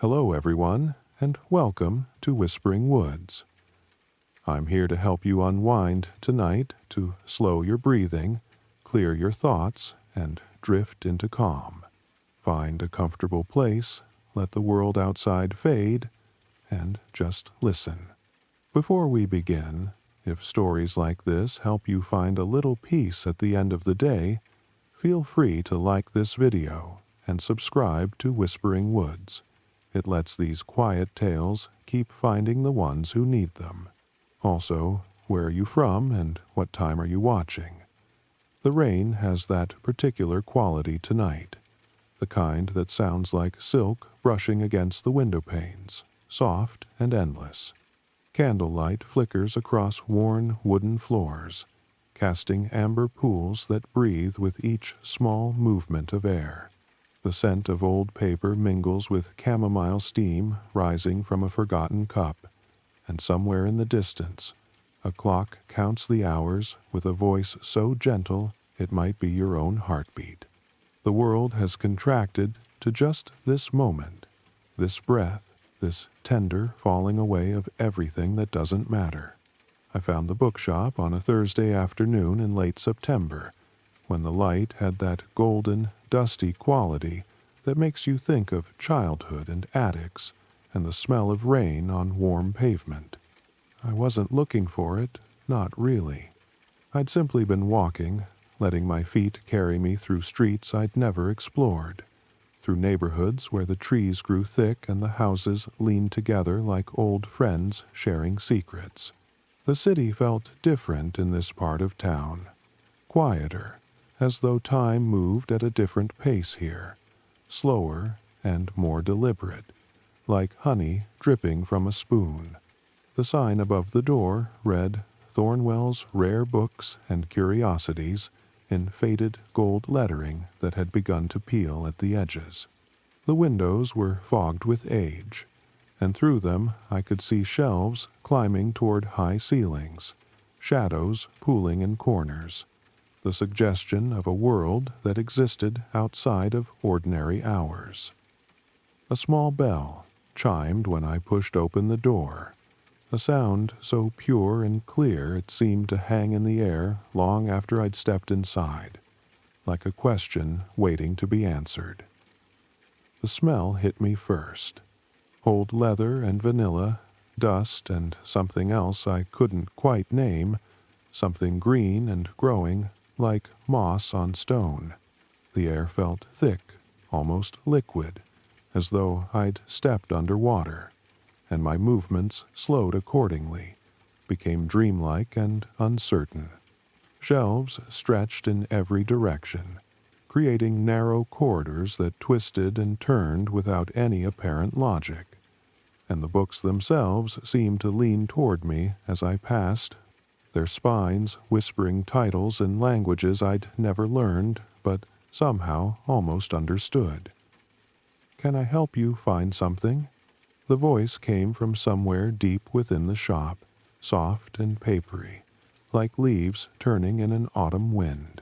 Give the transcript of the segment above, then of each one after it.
Hello, everyone, and welcome to Whispering Woods. I'm here to help you unwind tonight, to slow your breathing, clear your thoughts, and drift into calm. Find a comfortable place, let the world outside fade, and just listen. Before we begin, if stories like this help you find a little peace at the end of the day, feel free to like this video and subscribe to Whispering Woods. It lets these quiet tales keep finding the ones who need them. Also, where are you from and what time are you watching? The rain has that particular quality tonight, the kind that sounds like silk brushing against the window panes, soft and endless. Candlelight flickers across worn wooden floors, casting amber pools that breathe with each small movement of air. The scent of old paper mingles with chamomile steam rising from a forgotten cup, and somewhere in the distance, a clock counts the hours with a voice so gentle it might be your own heartbeat. The world has contracted to just this moment, this breath, this tender falling away of everything that doesn't matter. I found the bookshop on a Thursday afternoon in late September, when the light had that golden, dusty quality that makes you think of childhood and attics and the smell of rain on warm pavement. I wasn't looking for it, not really. I'd simply been walking, letting my feet carry me through streets I'd never explored, through neighborhoods where the trees grew thick and the houses leaned together like old friends sharing secrets. The city felt different in this part of town, quieter, as though time moved at a different pace here, slower and more deliberate, like honey dripping from a spoon. The sign above the door read Thornwell's Rare Books and Curiosities in faded gold lettering that had begun to peel at the edges. The windows were fogged with age, and through them I could see shelves climbing toward high ceilings, shadows pooling in corners, the suggestion of a world that existed outside of ordinary hours. A small bell chimed when I pushed open the door, a sound so pure and clear it seemed to hang in the air long after I'd stepped inside, like a question waiting to be answered. The smell hit me first. Old leather and vanilla, dust and something else I couldn't quite name, something green and growing like moss on stone. The air felt thick, almost liquid, as though I'd stepped underwater, and my movements slowed accordingly, became dreamlike and uncertain. Shelves stretched in every direction, creating narrow corridors that twisted and turned without any apparent logic, and the books themselves seemed to lean toward me as I passed, their spines whispering titles in languages I'd never learned but somehow almost understood. "Can I help you find something?" The voice came from somewhere deep within the shop, soft and papery, like leaves turning in an autumn wind.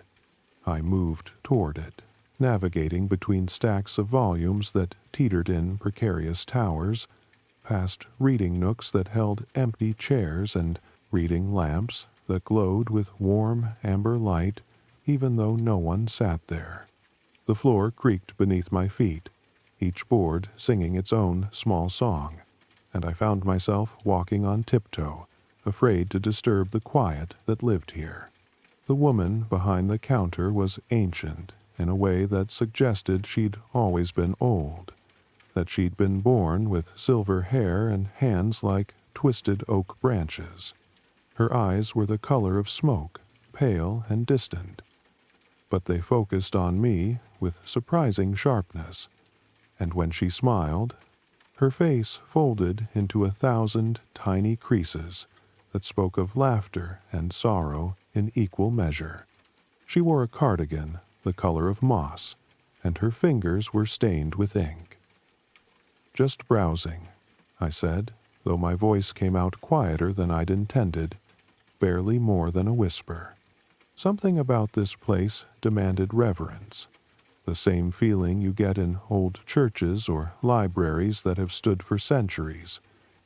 I moved toward it, navigating between stacks of volumes that teetered in precarious towers, past reading nooks that held empty chairs and reading lamps that glowed with warm amber light even though no one sat there. The floor creaked beneath my feet, each board singing its own small song, and I found myself walking on tiptoe, afraid to disturb the quiet that lived here. The woman behind the counter was ancient in a way that suggested she'd always been old, that she'd been born with silver hair and hands like twisted oak branches. Her eyes were the color of smoke, pale and distant, but they focused on me with surprising sharpness, and when she smiled, her face folded into 1,000 tiny creases that spoke of laughter and sorrow in equal measure. She wore a cardigan the color of moss, and her fingers were stained with ink. "Just browsing," I said, though my voice came out quieter than I'd intended, barely more than a whisper. Something about this place demanded reverence. the same feeling you get in old churches or libraries that have stood for centuries,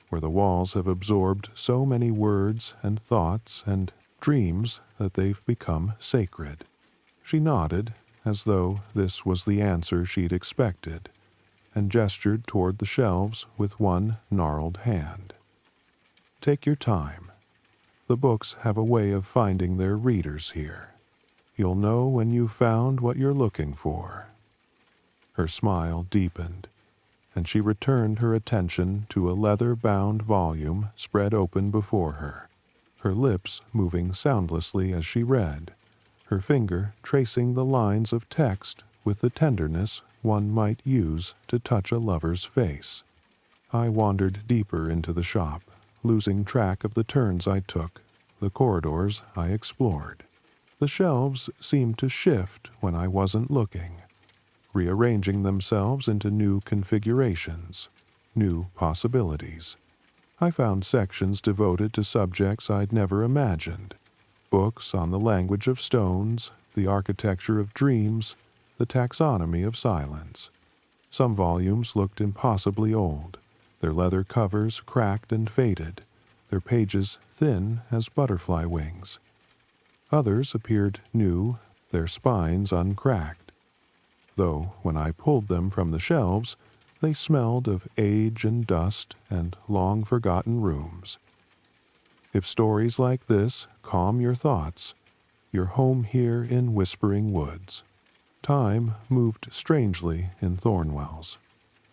where the walls have absorbed so many words and thoughts and dreams that they've become sacred. She nodded, as though this was the answer she'd expected, and gestured toward the shelves with one gnarled hand. Take your time. The books have a way of finding their readers here. You'll know when you've found what you're looking for. Her smile deepened, and she returned her attention to a leather-bound volume spread open before her, her lips moving soundlessly as she read, her finger tracing the lines of text with the tenderness one might use to touch a lover's face. I wandered deeper into the shop, losing track of the turns I took, the corridors I explored. The shelves seemed to shift when I wasn't looking, rearranging themselves into new configurations, new possibilities. I found sections devoted to subjects I'd never imagined, books on the language of stones, the architecture of dreams, the taxonomy of silence. Some volumes looked impossibly old, their leather covers cracked and faded, their pages thin as butterfly wings. Others appeared new, their spines uncracked, though when I pulled them from the shelves, they smelled of age and dust and long-forgotten rooms. If stories like this calm your thoughts, you're home here in Whispering Woods. Time moved strangely in Thornwell's.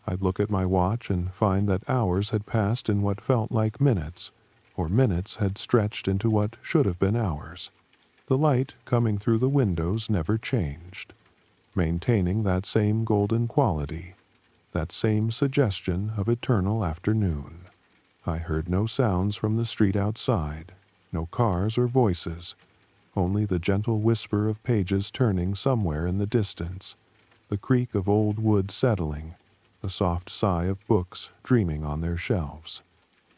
I'd look at my watch and find that hours had passed in what felt like minutes, or minutes had stretched into what should have been hours. The light coming through the windows never changed, maintaining that same golden quality, that same suggestion of eternal afternoon. I heard no sounds from the street outside, no cars or voices, only the gentle whisper of pages turning somewhere in the distance, the creak of old wood settling, the soft sigh of books dreaming on their shelves.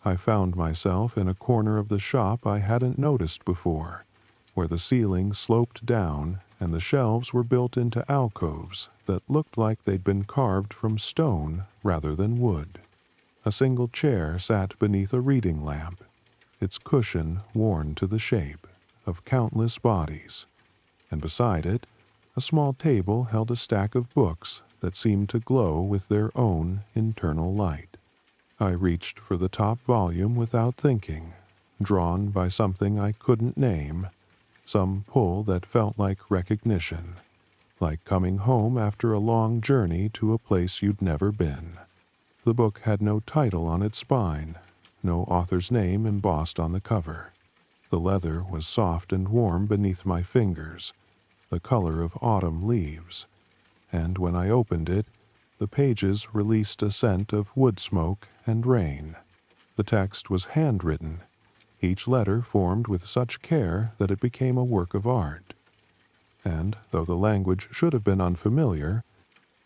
I found myself in a corner of the shop I hadn't noticed before, where the ceiling sloped down and the shelves were built into alcoves that looked like they'd been carved from stone rather than wood. A single chair sat beneath a reading lamp, its cushion worn to the shape of countless bodies, and beside it, a small table held a stack of books that seemed to glow with their own internal light. I reached for the top volume without thinking, drawn by something I couldn't name, some pull that felt like recognition, like coming home after a long journey to a place you'd never been. The book had no title on its spine, no author's name embossed on the cover. The leather was soft and warm beneath my fingers, the color of autumn leaves, and when I opened it, the pages released a scent of wood smoke and rain. The text was handwritten, each letter formed with such care that it became a work of art. And, though the language should have been unfamiliar,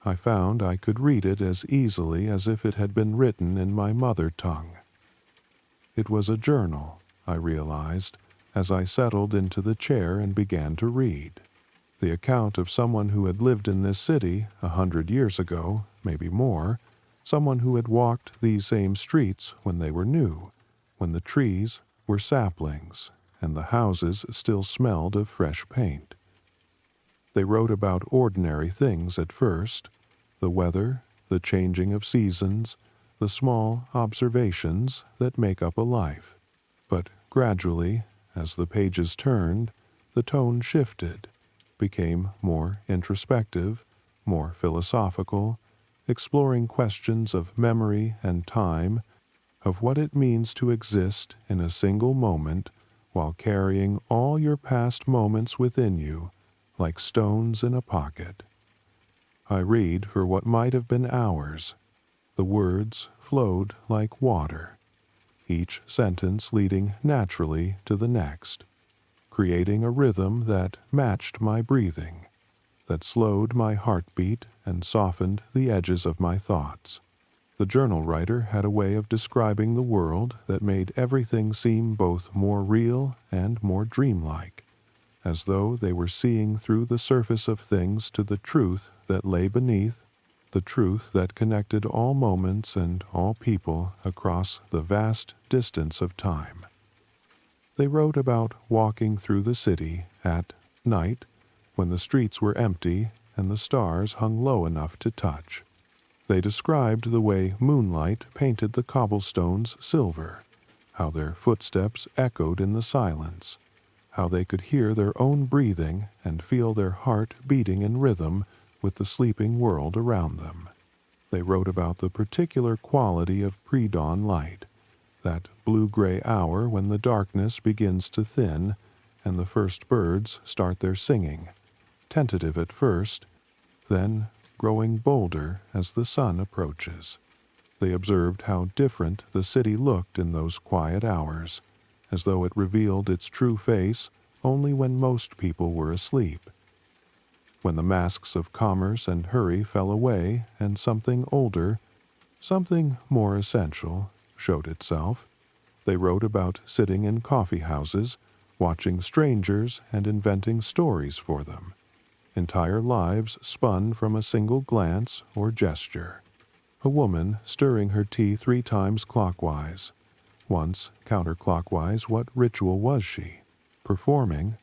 I found I could read it as easily as if it had been written in my mother tongue. It was a journal, I realized, as I settled into the chair and began to read. The account of someone who had lived in this city 100 years ago, maybe more, someone who had walked these same streets when they were new, when the trees were saplings and the houses still smelled of fresh paint. They wrote about ordinary things at first, the weather, the changing of seasons, the small observations that make up a life. But gradually, as the pages turned, the tone shifted, became more introspective, more philosophical, exploring questions of memory and time, of what it means to exist in a single moment while carrying all your past moments within you like stones in a pocket. I read for what might have been hours. The words flowed like water, each sentence leading naturally to the next, creating a rhythm that matched my breathing, that slowed my heartbeat and softened the edges of my thoughts. The journal writer had a way of describing the world that made everything seem both more real and more dreamlike, as though they were seeing through the surface of things to the truth that lay beneath, the truth that connected all moments and all people across the vast distance of time. They wrote about walking through the city at night when the streets were empty and the stars hung low enough to touch. They described the way moonlight painted the cobblestones silver, how their footsteps echoed in the silence, how they could hear their own breathing and feel their heart beating in rhythm with the sleeping world around them. They wrote about the particular quality of pre-dawn light, that blue-gray hour when the darkness begins to thin and the first birds start their singing, tentative at first, then growing bolder as the sun approaches. They observed how different the city looked in those quiet hours, as though it revealed its true face only when most people were asleep. When the masks of commerce and hurry fell away and something older, something more essential, showed itself, they wrote about sitting in coffee houses, watching strangers and inventing stories for them, entire lives spun from a single glance or gesture. A woman stirring her tea 3 times clockwise. Once counterclockwise, what ritual was she performing?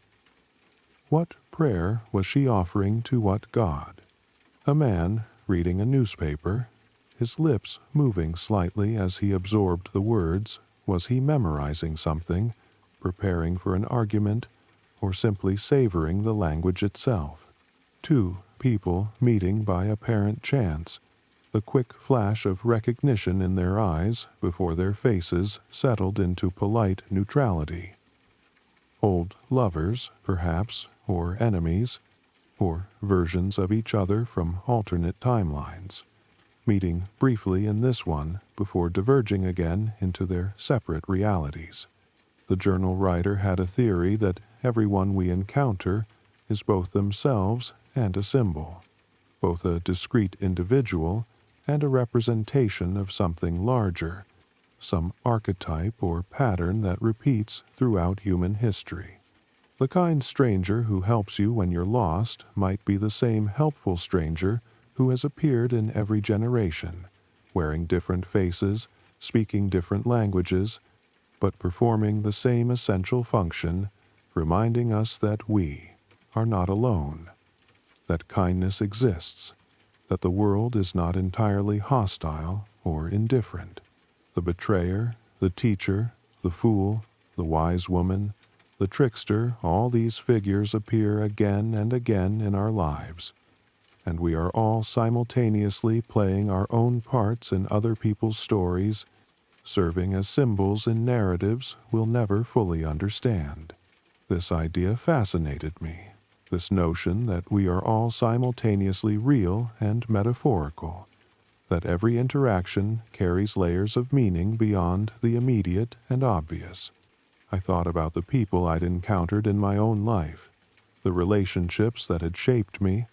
What prayer was she offering to what God? A man reading a newspaper, his lips moving slightly as he absorbed the words. Was he memorizing something, preparing for an argument, or simply savoring the language itself? 2 people meeting by apparent chance, the quick flash of recognition in their eyes before their faces settled into polite neutrality. Old lovers, perhaps, or enemies, or versions of each other from alternate timelines, meeting briefly in this one before diverging again into their separate realities. The journal writer had a theory that everyone we encounter is both themselves and a symbol, both a discrete individual and a representation of something larger, some archetype or pattern that repeats throughout human history. The kind stranger who helps you when you're lost might be the same helpful stranger who has appeared in every generation, wearing different faces, speaking different languages, but performing the same essential function, reminding us that we are not alone, that kindness exists, that the world is not entirely hostile or indifferent. The betrayer, the teacher, the fool, the wise woman, the trickster, all these figures appear again and again in our lives, and we are all simultaneously playing our own parts in other people's stories, serving as symbols in narratives we'll never fully understand. This idea fascinated me, this notion that we are all simultaneously real and metaphorical, that every interaction carries layers of meaning beyond the immediate and obvious. I thought about the people I'd encountered in my own life, the relationships that had shaped me,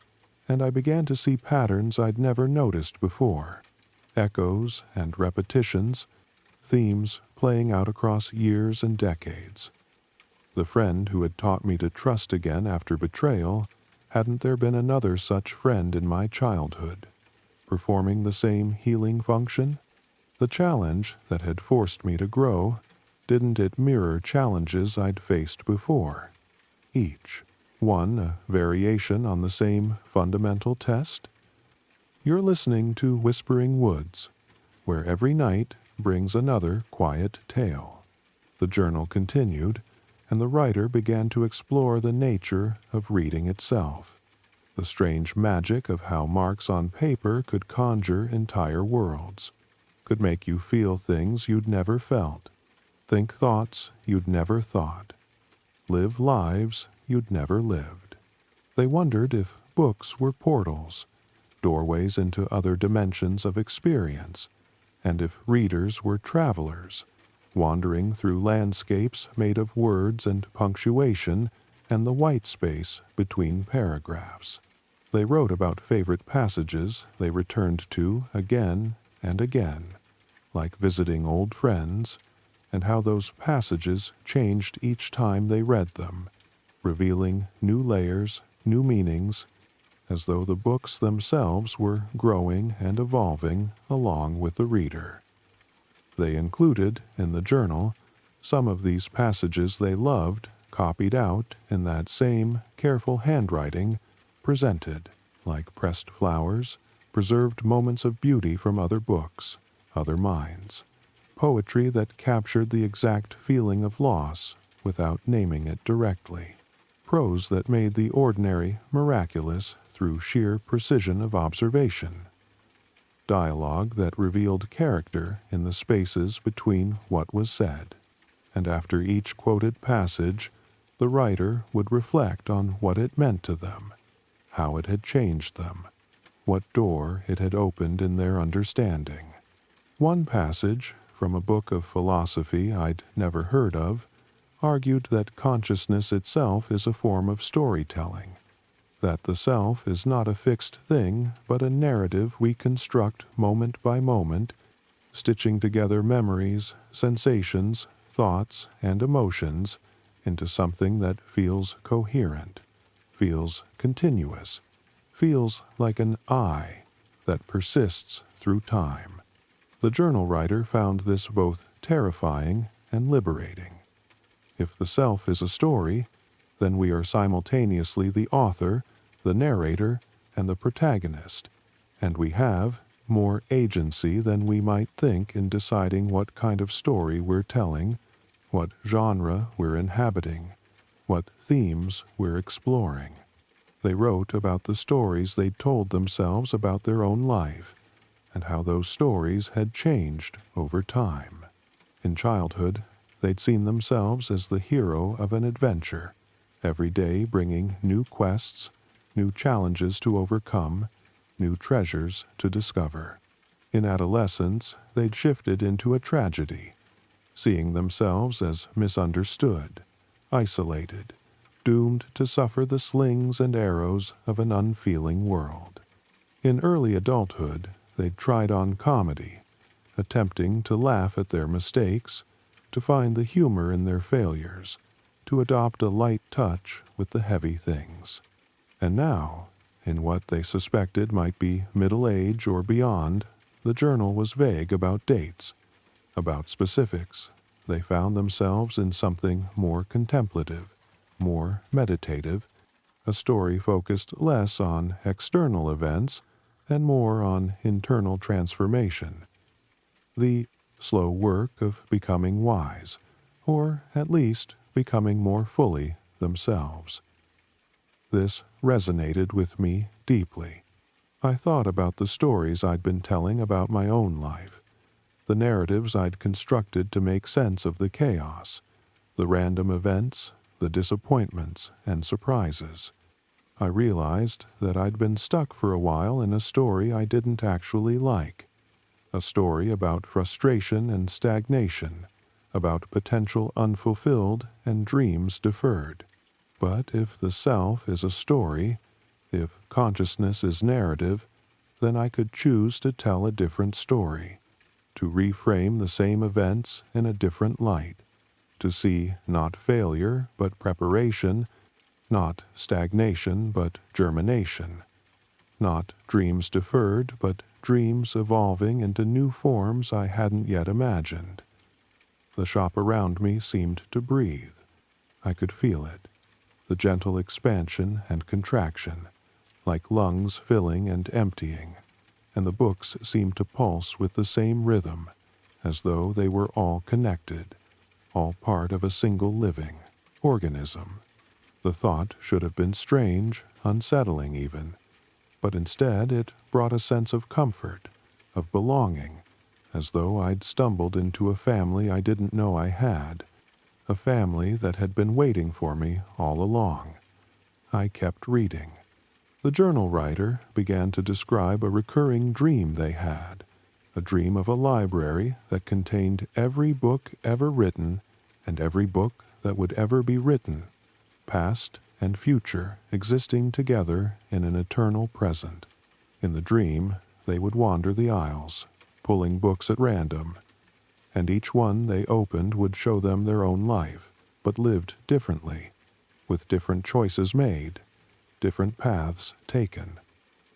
and I began to see patterns I'd never noticed before, echoes and repetitions, themes playing out across years and decades. The friend who had taught me to trust again after betrayal, hadn't there been another such friend in my childhood, performing the same healing function? The challenge that had forced me to grow, didn't it mirror challenges I'd faced before? Each one a variation on the same fundamental test? You're listening to Whispering Woods, where every night brings another quiet tale. The journal continued, and the writer began to explore the nature of reading itself, the strange magic of how marks on paper could conjure entire worlds, could make you feel things you'd never felt, think thoughts you'd never thought, live lives you'd never lived. They wondered if books were portals, doorways into other dimensions of experience, and if readers were travelers, wandering through landscapes made of words and punctuation and the white space between paragraphs. They wrote about favorite passages they returned to again and again, like visiting old friends, and how those passages changed each time they read them, revealing new layers, new meanings, as though the books themselves were growing and evolving along with the reader. They included, in the journal, some of these passages they loved, copied out in that same careful handwriting, presented, like pressed flowers, preserved moments of beauty from other books, other minds, poetry that captured the exact feeling of loss without naming it directly, prose that made the ordinary miraculous through sheer precision of observation, dialogue that revealed character in the spaces between what was said, and after each quoted passage, the writer would reflect on what it meant to them, how it had changed them, what door it had opened in their understanding. One passage, from a book of philosophy I'd never heard of, argued that consciousness itself is a form of storytelling, that the self is not a fixed thing but a narrative we construct moment by moment, stitching together memories, sensations, thoughts, and emotions into something that feels coherent, feels continuous, feels like an I that persists through time. The journal writer found this both terrifying and liberating. If the self is a story, then we are simultaneously the author, the narrator, and the protagonist, and we have more agency than we might think in deciding what kind of story we're telling, what genre we're inhabiting, what themes we're exploring. They wrote about the stories they'd told themselves about their own life, and how those stories had changed over time. In childhood, they'd seen themselves as the hero of an adventure, every day bringing new quests, new challenges to overcome, new treasures to discover. In adolescence, they'd shifted into a tragedy, seeing themselves as misunderstood, isolated, doomed to suffer the slings and arrows of an unfeeling world. In early adulthood, they'd tried on comedy, attempting to laugh at their mistakes, to find the humor in their failures, to adopt a light touch with the heavy things. And now, in what they suspected might be middle age or beyond, the journal was vague about dates, about specifics. They found themselves in something more contemplative, more meditative, a story focused less on external events and more on internal transformation, the slow work of becoming wise, or at least becoming more fully themselves. This resonated with me deeply. I thought about the stories I'd been telling about my own life, the narratives I'd constructed to make sense of the chaos, the random events, the disappointments and surprises. I realized that I'd been stuck for a while in a story I didn't actually like, a story about frustration and stagnation, about potential unfulfilled and dreams deferred. But if the self is a story, if consciousness is narrative, then I could choose to tell a different story, to reframe the same events in a different light, to see not failure but preparation, not stagnation but germination, not dreams deferred but dreams evolving into new forms I hadn't yet imagined. The shop around me seemed to breathe. I could feel it, the gentle expansion and contraction, like lungs filling and emptying, and the books seemed to pulse with the same rhythm, as though they were all connected, all part of a single living organism. The thought should have been strange, unsettling even, but instead it brought a sense of comfort, of belonging, as though I'd stumbled into a family I didn't know I had, a family that had been waiting for me all along. I kept reading. The journal writer began to describe a recurring dream they had, a dream of a library that contained every book ever written and every book that would ever be written, past and future existing together in an eternal present. In the dream, they would wander the aisles, pulling books at random, and each one they opened would show them their own life, but lived differently, with different choices made, different paths taken.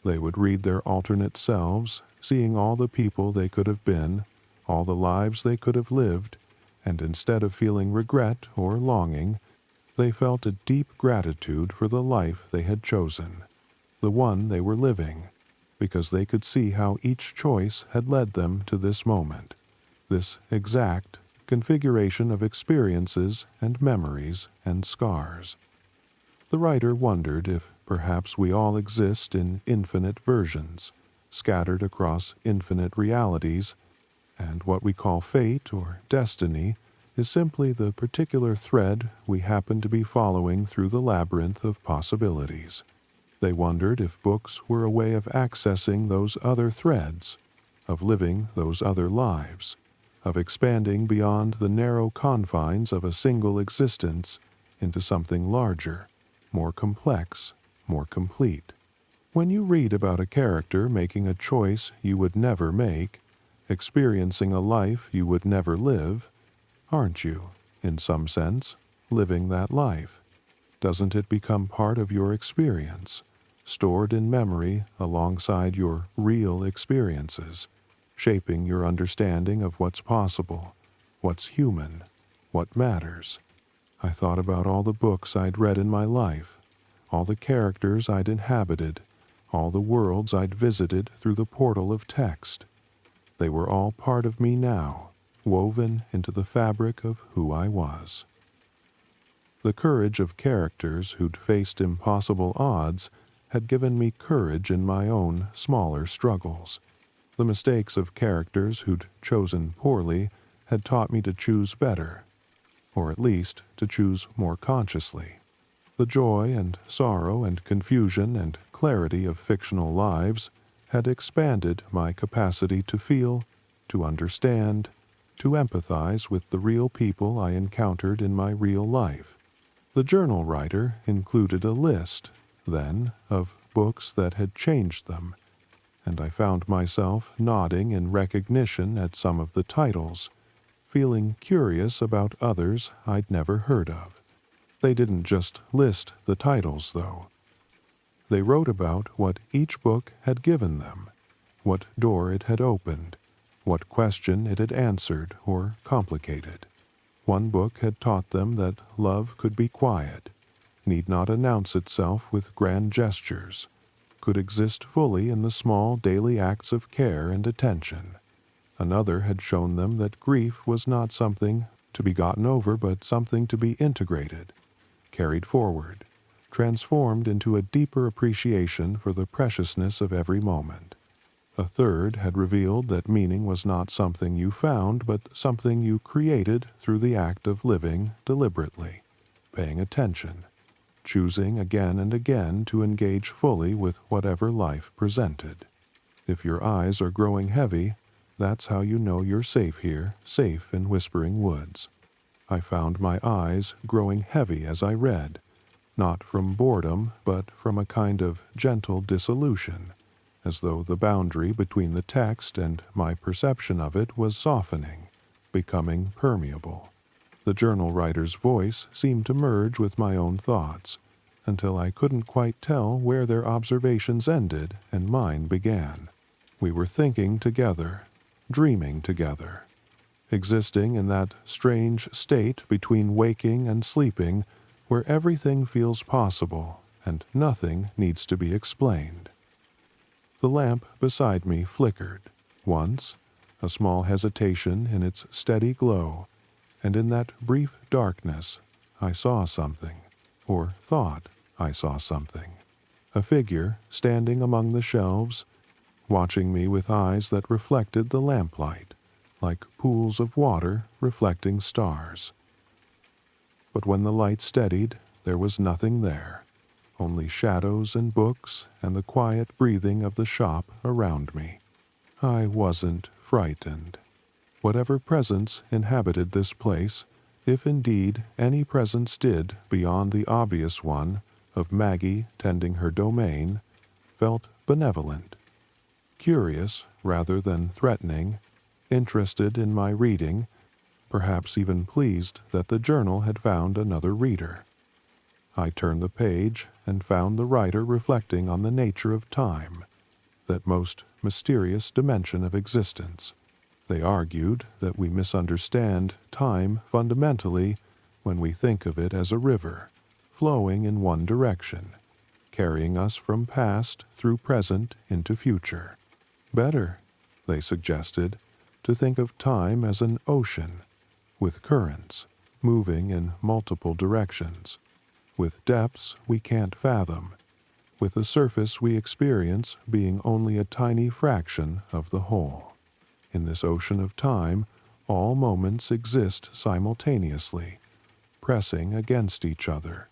They would read their alternate selves, seeing all the people they could have been, all the lives they could have lived, and instead of feeling regret or longing, they felt a deep gratitude for the life they had chosen, the one they were living, because they could see how each choice had led them to this moment, this exact configuration of experiences and memories and scars. The writer wondered if perhaps we all exist in infinite versions, scattered across infinite realities, and what we call fate or destiny is simply the particular thread we happen to be following through the labyrinth of possibilities. They wondered if books were a way of accessing those other threads, of living those other lives, of expanding beyond the narrow confines of a single existence into something larger, more complex, more complete. When you read about a character making a choice you would never make, experiencing a life you would never live, aren't you, in some sense, living that life? Doesn't it become part of your experience, stored in memory alongside your real experiences, shaping your understanding of what's possible, what's human, what matters? I thought about all the books I'd read in my life, all the characters I'd inhabited, all the worlds I'd visited through the portal of text. They were all part of me now, woven into the fabric of who I was. The courage of characters who'd faced impossible odds had given me courage in my own smaller struggles. The mistakes of characters who'd chosen poorly had taught me to choose better, or at least to choose more consciously. The joy and sorrow and confusion and clarity of fictional lives had expanded my capacity to feel, to understand, to empathize with the real people I encountered in my real life. The journal writer included a list, then, of books that had changed them, and I found myself nodding in recognition at some of the titles, feeling curious about others I'd never heard of. They didn't just list the titles, though. They wrote about what each book had given them, what door it had opened, what question it had answered or complicated. One book had taught them that love could be quiet, need not announce itself with grand gestures, could exist fully in the small daily acts of care and attention. Another had shown them that grief was not something to be gotten over, but something to be integrated, carried forward, transformed into a deeper appreciation for the preciousness of every moment. A third had revealed that meaning was not something you found, but something you created through the act of living deliberately, paying attention, choosing again and again to engage fully with whatever life presented. If your eyes are growing heavy, that's how you know you're safe here, safe in Whispering Woods. I found my eyes growing heavy as I read, not from boredom, but from a kind of gentle dissolution, as though the boundary between the text and my perception of it was softening, becoming permeable. The journal writer's voice seemed to merge with my own thoughts, until I couldn't quite tell where their observations ended and mine began. We were thinking together, dreaming together, existing in that strange state between waking and sleeping where everything feels possible and nothing needs to be explained. The lamp beside me flickered, once, a small hesitation in its steady glow, and in that brief darkness I saw something, or thought I saw something. A figure standing among the shelves, watching me with eyes that reflected the lamplight, like pools of water reflecting stars. But when the light steadied, there was nothing there, only shadows and books and the quiet breathing of the shop around me. I wasn't frightened. Whatever presence inhabited this place, if indeed any presence did beyond the obvious one of Maggie tending her domain, felt benevolent, curious rather than threatening, interested in my reading, perhaps even pleased that the journal had found another reader. I turned the page and found the writer reflecting on the nature of time, that most mysterious dimension of existence. They argued that we misunderstand time fundamentally when we think of it as a river, flowing in one direction, carrying us from past through present into future. Better, they suggested, to think of time as an ocean, with currents moving in multiple directions, with depths we can't fathom, with the surface we experience being only a tiny fraction of the whole. In this ocean of time, all moments exist simultaneously, pressing against each other,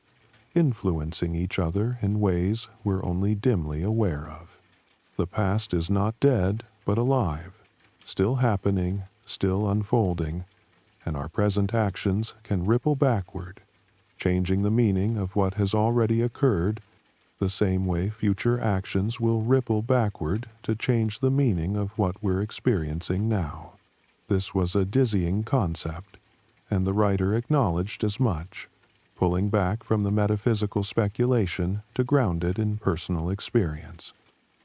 influencing each other in ways we're only dimly aware of. The past is not dead, but alive, still happening, still unfolding, and our present actions can ripple backward, changing the meaning of what has already occurred, the same way future actions will ripple backward to change the meaning of what we're experiencing now. This was a dizzying concept, and the writer acknowledged as much, pulling back from the metaphysical speculation to ground it in personal experience.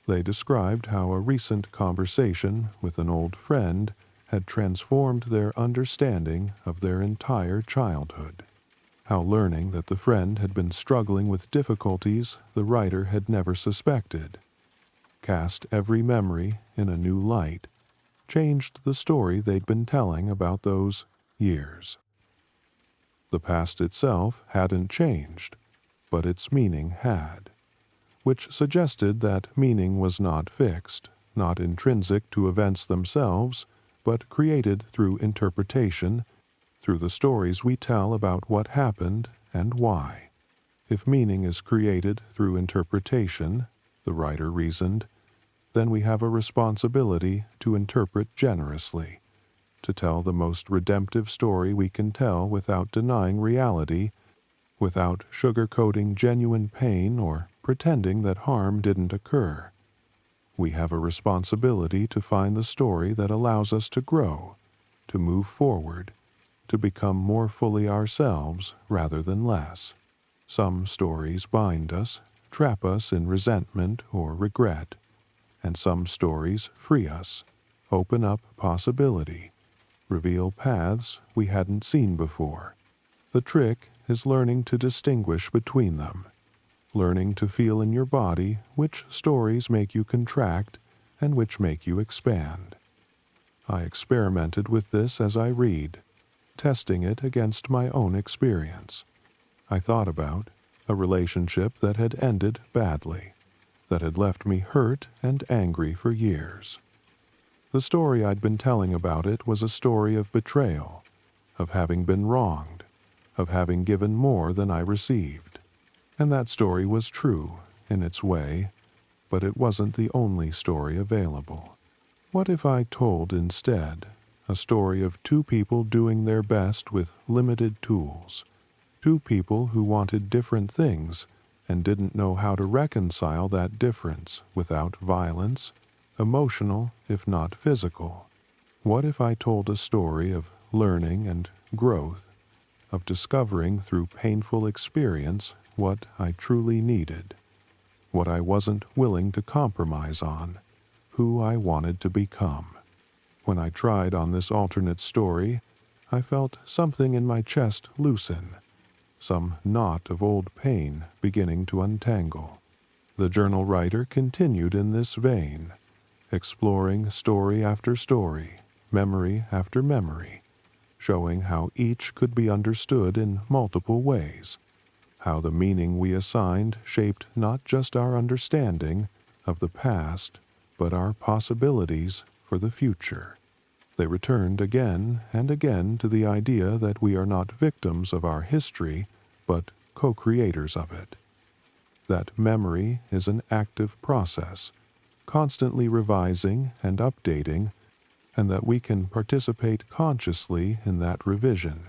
They described how a recent conversation with an old friend had transformed their understanding of their entire childhood. How learning that the friend had been struggling with difficulties the writer had never suspected cast every memory in a new light, changed the story they'd been telling about those years. The past itself hadn't changed, but its meaning had, which suggested that meaning was not fixed, not intrinsic to events themselves, but created through interpretation, through the stories we tell about what happened and why. If meaning is created through interpretation, the writer reasoned, then we have a responsibility to interpret generously, to tell the most redemptive story we can tell without denying reality, without sugarcoating genuine pain or pretending that harm didn't occur. We have a responsibility to find the story that allows us to grow, to move forward, to become more fully ourselves rather than less. Some stories bind us, trap us in resentment or regret, and some stories free us, open up possibility, reveal paths we hadn't seen before. The trick is learning to distinguish between them, learning to feel in your body which stories make you contract and which make you expand. I experimented with this as I read, testing it against my own experience. I thought about a relationship that had ended badly, that had left me hurt and angry for years. The story I'd been telling about it was a story of betrayal, of having been wronged, of having given more than I received. And that story was true, in its way, but it wasn't the only story available. What if I told instead a story of two people doing their best with limited tools, two people who wanted different things and didn't know how to reconcile that difference without violence, emotional if not physical? What if I told a story of learning and growth, of discovering through painful experience what I truly needed, what I wasn't willing to compromise on, who I wanted to become? When I tried on this alternate story, I felt something in my chest loosen, some knot of old pain beginning to untangle. The journal writer continued in this vein, exploring story after story, memory after memory, showing how each could be understood in multiple ways, how the meaning we assigned shaped not just our understanding of the past, but our possibilities for the future. They returned again and again to the idea that we are not victims of our history, but co-creators of it. That memory is an active process, constantly revising and updating, and that we can participate consciously in that revision,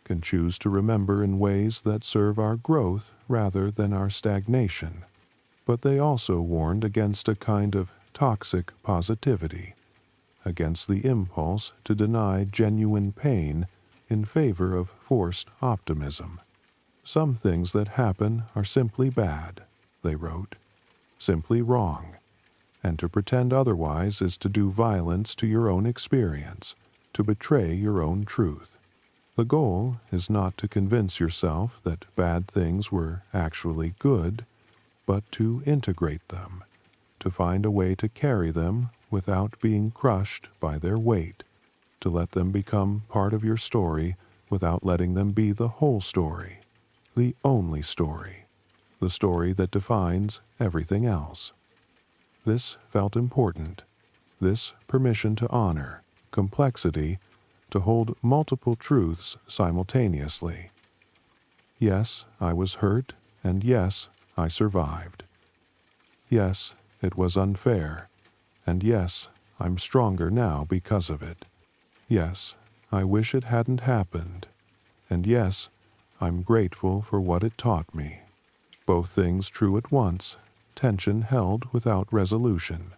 can choose to remember in ways that serve our growth rather than our stagnation. But they also warned against a kind of toxic positivity, against the impulse to deny genuine pain in favor of forced optimism. Some things that happen are simply bad, they wrote, simply wrong, and to pretend otherwise is to do violence to your own experience, to betray your own truth. The goal is not to convince yourself that bad things were actually good, but to integrate them, to find a way to carry them without being crushed by their weight, to let them become part of your story without letting them be the whole story, the only story, the story that defines everything else. This felt important. This permission to honor complexity, to hold multiple truths simultaneously. Yes, I was hurt, and yes, I survived. Yes, it was unfair, and yes, I'm stronger now because of it. Yes, I wish it hadn't happened, and yes, I'm grateful for what it taught me. Both things true at once, tension held without resolution.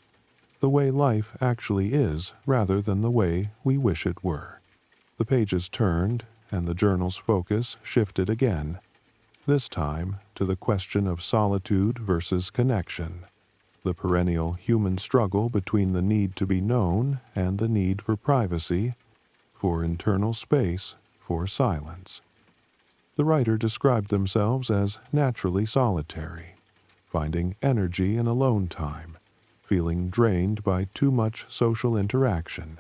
The way life actually is rather than the way we wish it were. The pages turned, and the journal's focus shifted again, this time to the question of solitude versus connection, the perennial human struggle between the need to be known and the need for privacy, for internal space, for silence. The writer described themselves as naturally solitary, finding energy in alone time, feeling drained by too much social interaction.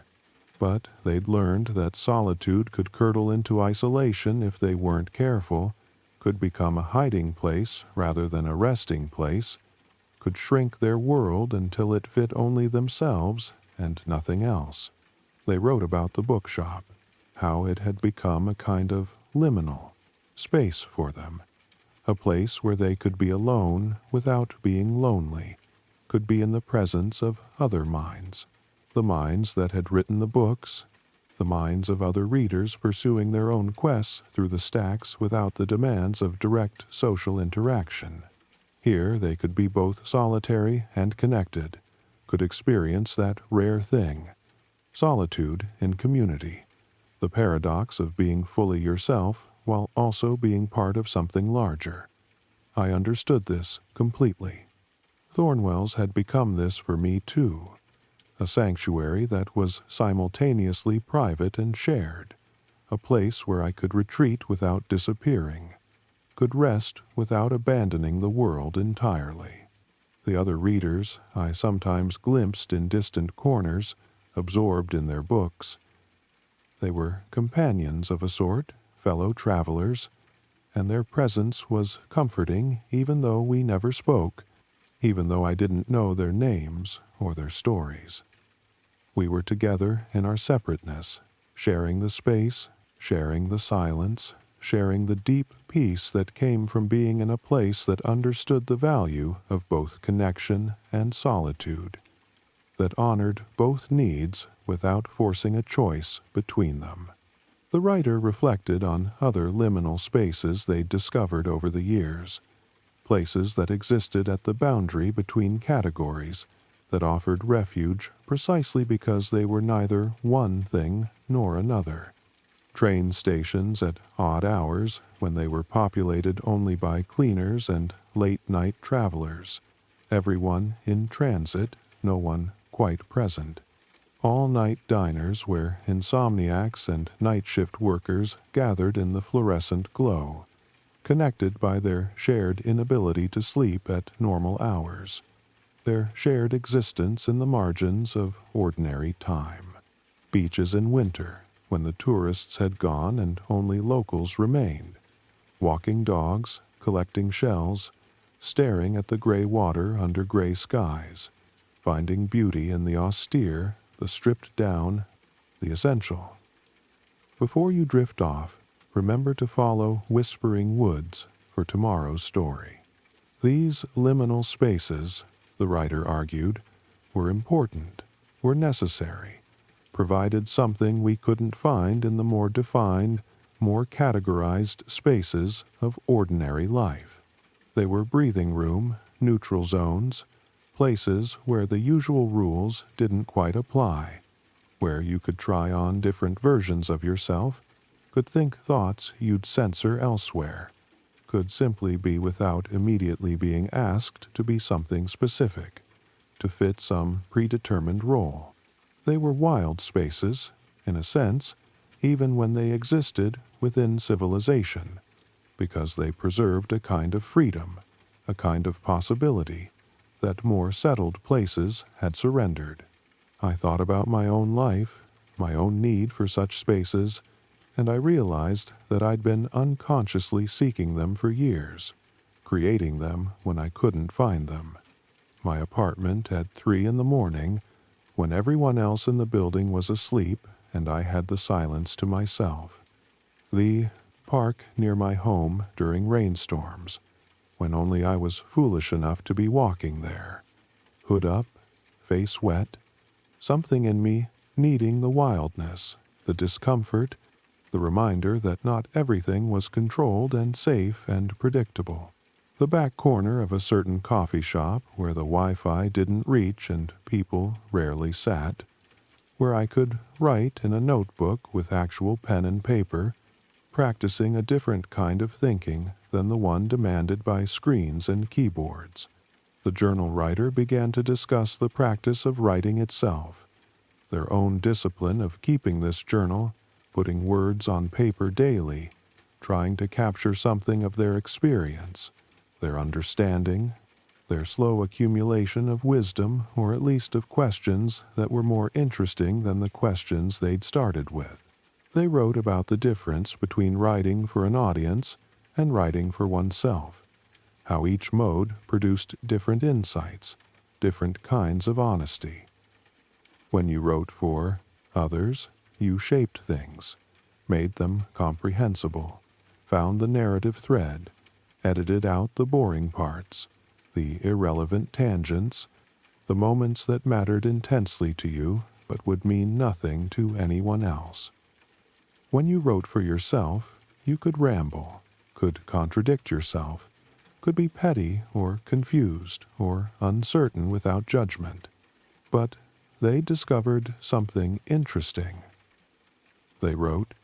But they'd learned that solitude could curdle into isolation if they weren't careful, could become a hiding place rather than a resting place, could shrink their world until it fit only themselves and nothing else. They wrote about the bookshop, how it had become a kind of liminal space for them, a place where they could be alone without being lonely, could be in the presence of other minds, the minds that had written the books, the minds of other readers pursuing their own quests through the stacks without the demands of direct social interaction. Here they could be both solitary and connected, could experience that rare thing, solitude in community, the paradox of being fully yourself while also being part of something larger. I understood this completely. Thornwell's had become this for me too, a sanctuary that was simultaneously private and shared, a place where I could retreat without disappearing, could rest without abandoning the world entirely. The other readers I sometimes glimpsed in distant corners, absorbed in their books. They were companions of a sort, fellow travelers, and their presence was comforting even though we never spoke, even though I didn't know their names or their stories. We were together in our separateness, sharing the space, sharing the silence, sharing the deep peace that came from being in a place that understood the value of both connection and solitude, that honored both needs without forcing a choice between them. The writer reflected on other liminal spaces they'd discovered over the years, places that existed at the boundary between categories, that offered refuge precisely because they were neither one thing nor another. Train stations at odd hours when they were populated only by cleaners and late-night travelers, everyone in transit, no one quite present. All-night diners where insomniacs and night-shift workers gathered in the fluorescent glow, connected by their shared inability to sleep at normal hours, their shared existence in the margins of ordinary time. Beaches in winter, when the tourists had gone and only locals remained, walking dogs, collecting shells, staring at the gray water under gray skies, finding beauty in the austere, the stripped down, the essential. Before you drift off, remember to follow Whispering Woods for tomorrow's story. These liminal spaces, the writer argued, were important, were necessary, provided something we couldn't find in the more defined, more categorized spaces of ordinary life. They were breathing room, neutral zones, places where the usual rules didn't quite apply, where you could try on different versions of yourself, could think thoughts you'd censor elsewhere, could simply be without immediately being asked to be something specific, to fit some predetermined role. They were wild spaces, in a sense, even when they existed within civilization, because they preserved a kind of freedom, a kind of possibility, that more settled places had surrendered. I thought about my own life, my own need for such spaces, and I realized that I'd been unconsciously seeking them for years, creating them when I couldn't find them. My apartment at 3 in the morning, when everyone else in the building was asleep and I had the silence to myself. The park near my home during rainstorms, when only I was foolish enough to be walking there. Hood up, face wet, something in me needing the wildness, the discomfort, the reminder that not everything was controlled and safe and predictable. The back corner of a certain coffee shop where the Wi-Fi didn't reach and people rarely sat, where I could write in a notebook with actual pen and paper, practicing a different kind of thinking than the one demanded by screens and keyboards. The journal writer began to discuss the practice of writing itself, their own discipline of keeping this journal, putting words on paper daily, trying to capture something of their experience, their understanding, their slow accumulation of wisdom, or at least of questions that were more interesting than the questions they'd started with. They wrote about the difference between writing for an audience and writing for oneself, how each mode produced different insights, different kinds of honesty. When you wrote for others, you shaped things, made them comprehensible, found the narrative thread, edited out the boring parts, the irrelevant tangents, the moments that mattered intensely to you but would mean nothing to anyone else. When you wrote for yourself, you could ramble, could contradict yourself, could be petty or confused or uncertain without judgment. But they discovered something interesting. They wrote,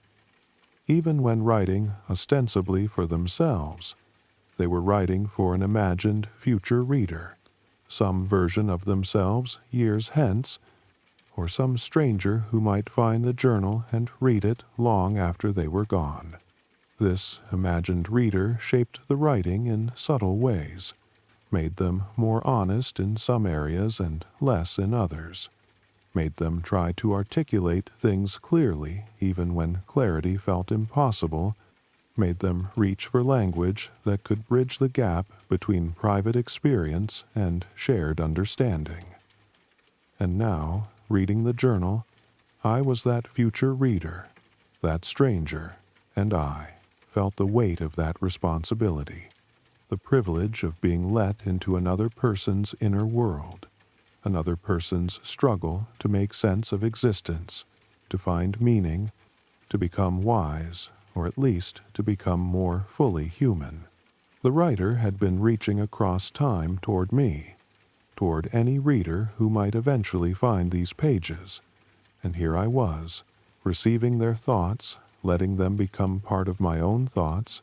even when writing ostensibly for themselves, they were writing for an imagined future reader, some version of themselves years hence, or some stranger who might find the journal and read it long after they were gone. This imagined reader shaped the writing in subtle ways, made them more honest in some areas and less in others, made them try to articulate things clearly even when clarity felt impossible, made them reach for language that could bridge the gap between private experience and shared understanding. And now, reading the journal, I was that future reader, that stranger, and I felt the weight of that responsibility, the privilege of being let into another person's inner world, another person's struggle to make sense of existence, to find meaning, to become wise, or at least to become more fully human. The writer had been reaching across time toward me, toward any reader who might eventually find these pages, and here I was, receiving their thoughts, letting them become part of my own thoughts,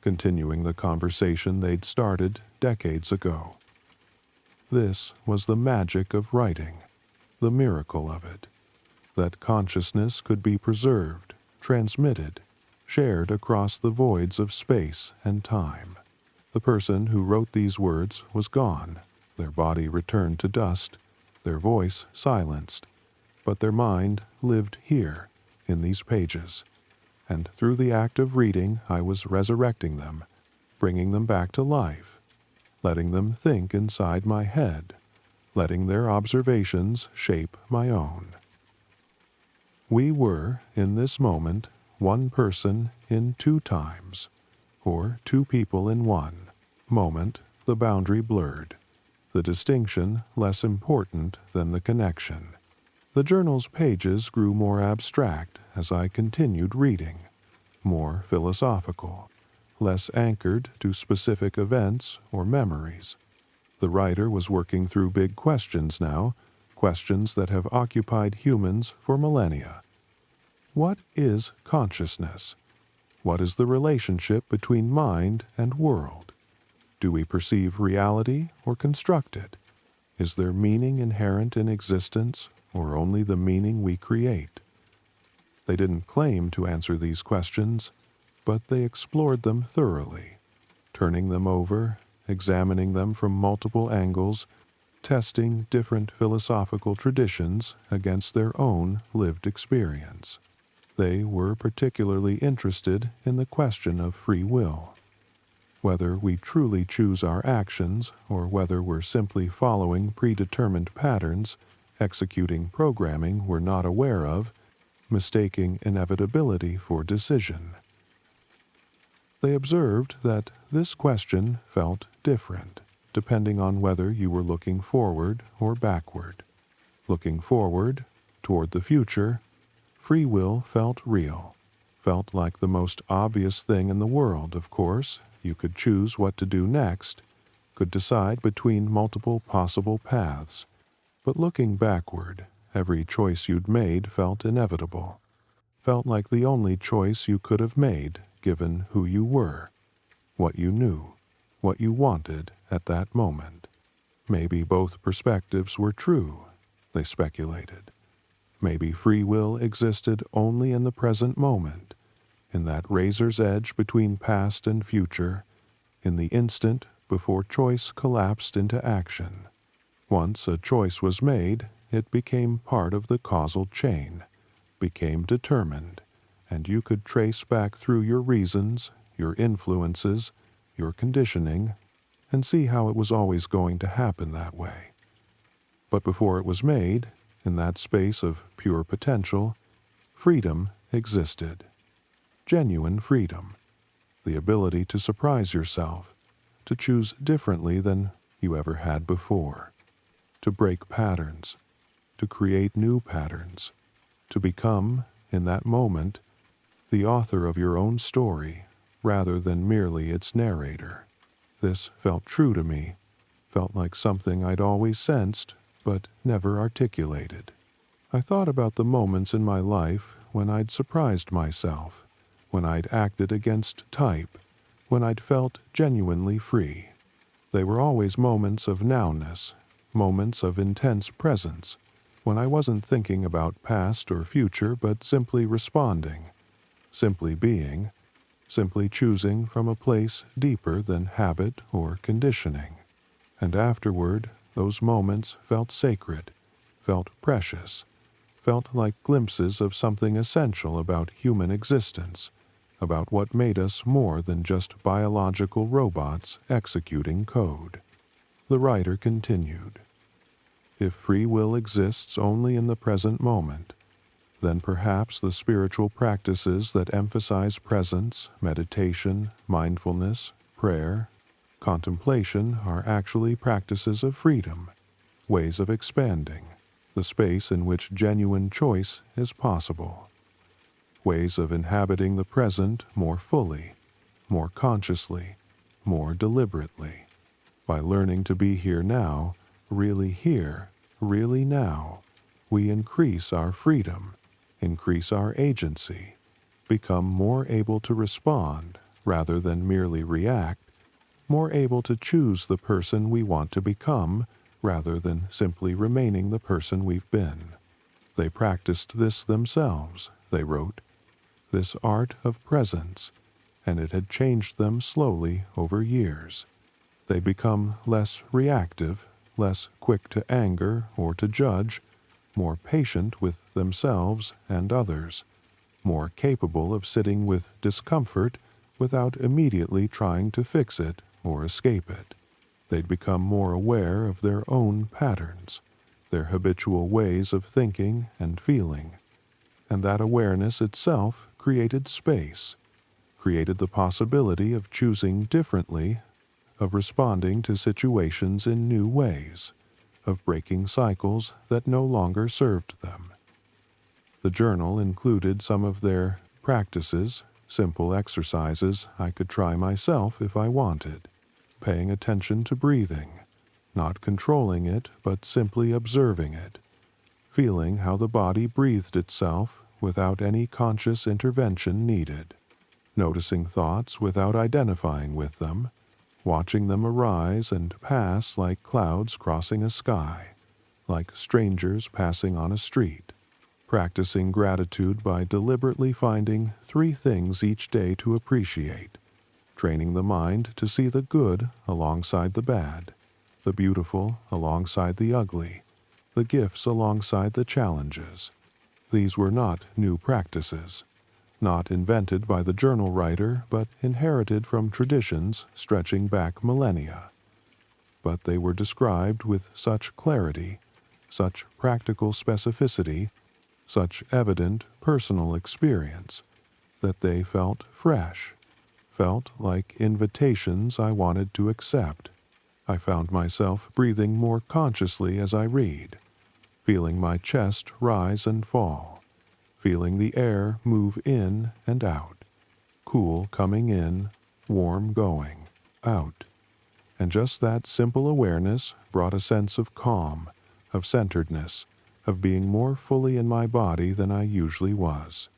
continuing the conversation they'd started decades ago. This was the magic of writing, the miracle of it, that consciousness could be preserved, transmitted, shared across the voids of space and time. The person who wrote these words was gone, their body returned to dust, their voice silenced, but their mind lived here, in these pages, and through the act of reading I was resurrecting them, bringing them back to life, letting them think inside my head, letting their observations shape my own. We were, in this moment, one person in 2 times, or 2 people in one moment, the boundary blurred, the distinction less important than the connection. The journal's pages grew more abstract as I continued reading, more philosophical, less anchored to specific events or memories. The writer was working through big questions now, questions that have occupied humans for millennia. What is consciousness? What is the relationship between mind and world? Do we perceive reality or construct it? Is there meaning inherent in existence, or only the meaning we create? They didn't claim to answer these questions, but they explored them thoroughly, turning them over, examining them from multiple angles, testing different philosophical traditions against their own lived experience. They were particularly interested in the question of free will, whether we truly choose our actions or whether we're simply following predetermined patterns, executing programming we're not aware of, mistaking inevitability for decision. They observed that this question felt different, depending on whether you were looking forward or backward. Looking forward, toward the future, free will felt real, felt like the most obvious thing in the world, of course. You could choose what to do next, could decide between multiple possible paths. But looking backward, every choice you'd made felt inevitable, felt like the only choice you could have made given who you were, what you knew, what you wanted at that moment. Maybe both perspectives were true, they speculated. Maybe free will existed only in the present moment, in that razor's edge between past and future, in the instant before choice collapsed into action. Once a choice was made, it became part of the causal chain, became determined, and you could trace back through your reasons, your influences, your conditioning, and see how it was always going to happen that way. But before it was made, in that space of pure potential, freedom existed. Genuine freedom. The ability to surprise yourself, to choose differently than you ever had before, to break patterns, to create new patterns, to become, in that moment, the author of your own story rather than merely its narrator. This felt true to me, felt like something I'd always sensed but never articulated. I thought about the moments in my life when I'd surprised myself, when I'd acted against type, when I'd felt genuinely free. They were always moments of nowness, moments of intense presence, when I wasn't thinking about past or future but simply responding, simply being, simply choosing from a place deeper than habit or conditioning. And afterward, those moments felt sacred, felt precious, felt like glimpses of something essential about human existence, about what made us more than just biological robots executing code. The writer continued, "If free will exists only in the present moment, then perhaps the spiritual practices that emphasize presence, meditation, mindfulness, prayer, contemplation are actually practices of freedom, ways of expanding the space in which genuine choice is possible, ways of inhabiting the present more fully, more consciously, more deliberately. By learning to be here now, really here, really now, we increase our freedom, increase our agency, become more able to respond rather than merely react, more able to choose the person we want to become rather than simply remaining the person we've been." They practiced this themselves, they wrote, this art of presence, and it had changed them slowly over years. They become less reactive, less quick to anger or to judge, more patient with themselves and others, more capable of sitting with discomfort without immediately trying to fix it or escape it. They'd become more aware of their own patterns, their habitual ways of thinking and feeling, and that awareness itself created space, created the possibility of choosing differently, of responding to situations in new ways, of breaking cycles that no longer served them. The journal included some of their practices, simple exercises I could try myself if I wanted, paying attention to breathing, not controlling it but simply observing it, feeling how the body breathed itself without any conscious intervention needed, noticing thoughts without identifying with them, watching them arise and pass like clouds crossing a sky, like strangers passing on a street, practicing gratitude by deliberately finding 3 things each day to appreciate, training the mind to see the good alongside the bad, the beautiful alongside the ugly, the gifts alongside the challenges. These were not new practices, not invented by the journal writer, but inherited from traditions stretching back millennia. But they were described with such clarity, such practical specificity, such evident personal experience, that they felt fresh, felt like invitations I wanted to accept. I found myself breathing more consciously as I read, feeling my chest rise and fall, feeling the air move in and out, cool coming in, warm going out. And just that simple awareness brought a sense of calm, of centeredness, of being more fully in my body than I usually was.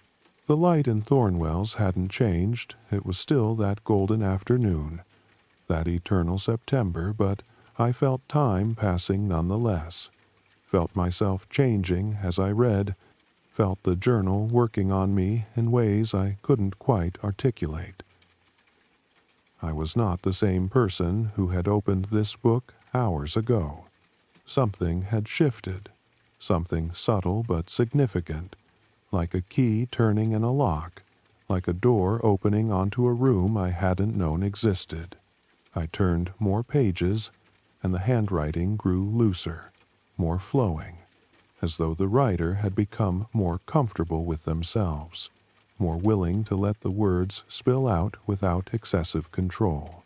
The light in Thornwell's hadn't changed. It was still that golden afternoon, that eternal September, but I felt time passing nonetheless, felt myself changing as I read, felt the journal working on me in ways I couldn't quite articulate. I was not the same person who had opened this book hours ago. Something had shifted, something subtle but significant, like a key turning in a lock, like a door opening onto a room I hadn't known existed. I turned more pages, and the handwriting grew looser, more flowing, as though the writer had become more comfortable with themselves, more willing to let the words spill out without excessive control.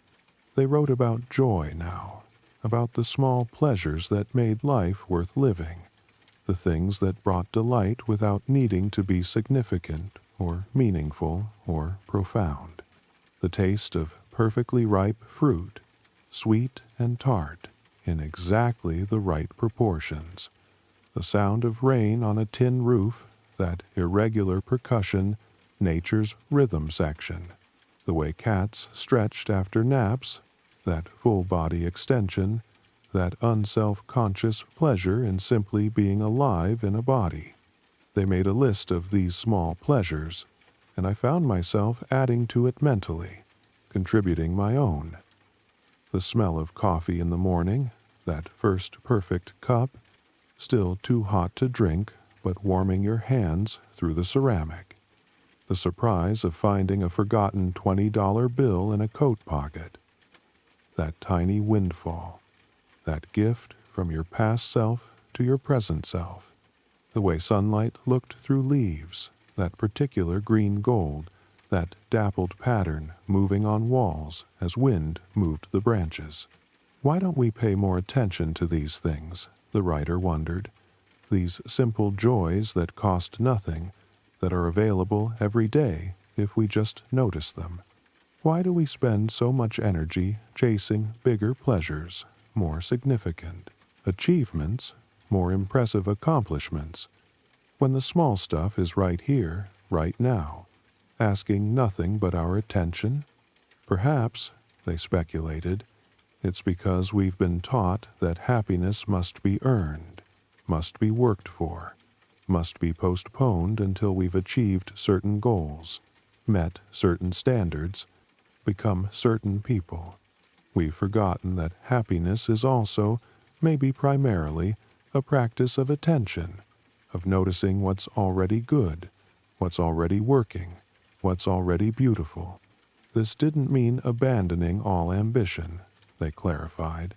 They wrote about joy now, about the small pleasures that made life worth living, the things that brought delight without needing to be significant or meaningful or profound. The taste of perfectly ripe fruit, sweet and tart, in exactly the right proportions. The sound of rain on a tin roof, that irregular percussion, nature's rhythm section. The way cats stretched after naps, that full-body extension, that unself-conscious pleasure in simply being alive in a body. They made a list of these small pleasures, and I found myself adding to it mentally, contributing my own. The smell of coffee in the morning, that first perfect cup, still too hot to drink, but warming your hands through the ceramic. The surprise of finding a forgotten $20 bill in a coat pocket. That tiny windfall, that gift from your past self to your present self. The way sunlight looked through leaves, that particular green gold, that dappled pattern moving on walls as wind moved the branches. Why don't we pay more attention to these things, the writer wondered, these simple joys that cost nothing, that are available every day if we just notice them? Why do we spend so much energy chasing bigger pleasures, more significant achievements, more impressive accomplishments, when the small stuff is right here, right now, asking nothing but our attention? Perhaps, they speculated, it's because we've been taught that happiness must be earned, must be worked for, must be postponed until we've achieved certain goals, met certain standards, become certain people. We've forgotten that happiness is also, maybe primarily, a practice of attention, of noticing what's already good, what's already working, what's already beautiful. This didn't mean abandoning all ambition, they clarified.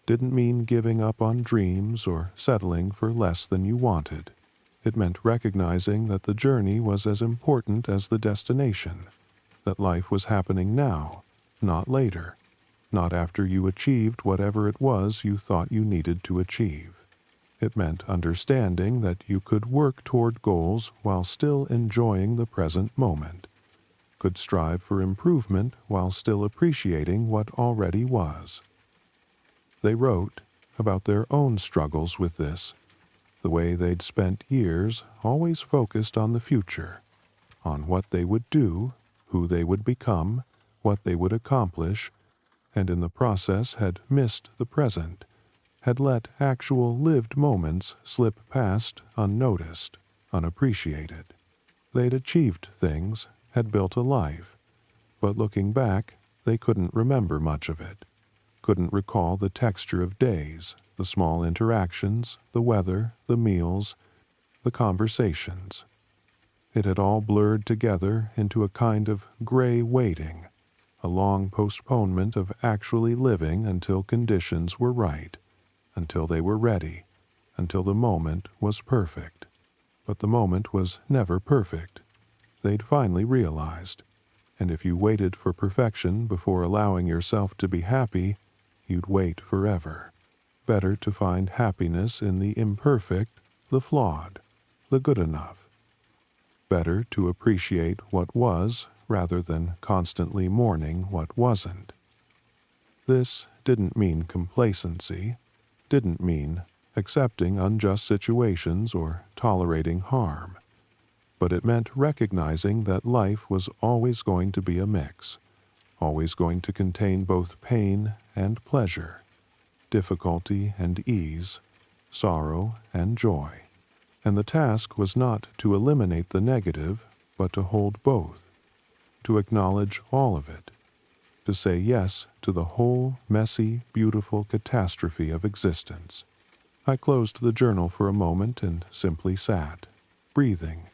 Didn't mean giving up on dreams or settling for less than you wanted. It meant recognizing that the journey was as important as the destination, that life was happening now, not later, not after you achieved whatever it was you thought you needed to achieve. It meant understanding that you could work toward goals while still enjoying the present moment, could strive for improvement while still appreciating what already was. They wrote about their own struggles with this, the way they'd spent years always focused on the future, on what they would do, who they would become, what they would accomplish, and in the process had missed the present, had let actual lived moments slip past unnoticed, unappreciated. They'd achieved things, had built a life, but looking back, they couldn't remember much of it, couldn't recall the texture of days, the small interactions, the weather, the meals, the conversations. It had all blurred together into a kind of gray waiting, a long postponement of actually living until conditions were right, until they were ready, until the moment was perfect. But the moment was never perfect, they'd finally realized, and if you waited for perfection before allowing yourself to be happy, you'd wait forever. Better to find happiness in the imperfect, the flawed, the good enough. Better to appreciate what was rather than constantly mourning what wasn't. This didn't mean complacency, didn't mean accepting unjust situations or tolerating harm, but it meant recognizing that life was always going to be a mix, always going to contain both pain and pleasure, difficulty and ease, sorrow and joy. And the task was not to eliminate the negative, but to hold both, to acknowledge all of it, to say yes to the whole messy, beautiful catastrophe of existence. I closed the journal for a moment and simply sat, breathing,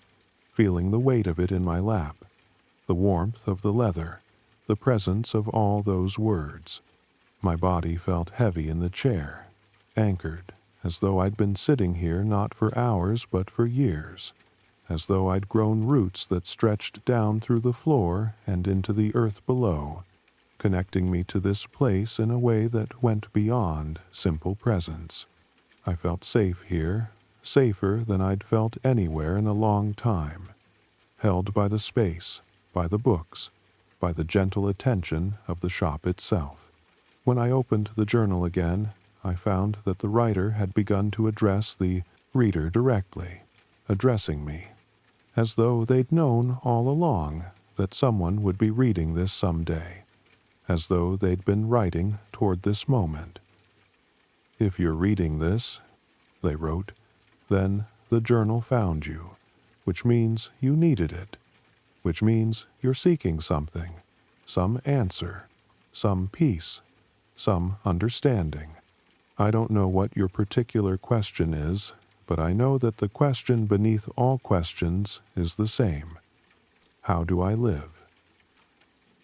feeling the weight of it in my lap, the warmth of the leather, the presence of all those words. My body felt heavy in the chair, anchored, as though I'd been sitting here not for hours but for years, as though I'd grown roots that stretched down through the floor and into the earth below, connecting me to this place in a way that went beyond simple presence. I felt safe here, safer than I'd felt anywhere in a long time, held by the space, by the books, by the gentle attention of the shop itself. When I opened the journal again, I found that the writer had begun to address the reader directly, addressing me, as though they'd known all along that someone would be reading this someday, as though they'd been writing toward this moment. If you're reading this, they wrote, then the journal found you, which means you needed it, which means you're seeking something, some answer, some peace, some understanding. I don't know what your particular question is, but I know that the question beneath all questions is the same. How do I live?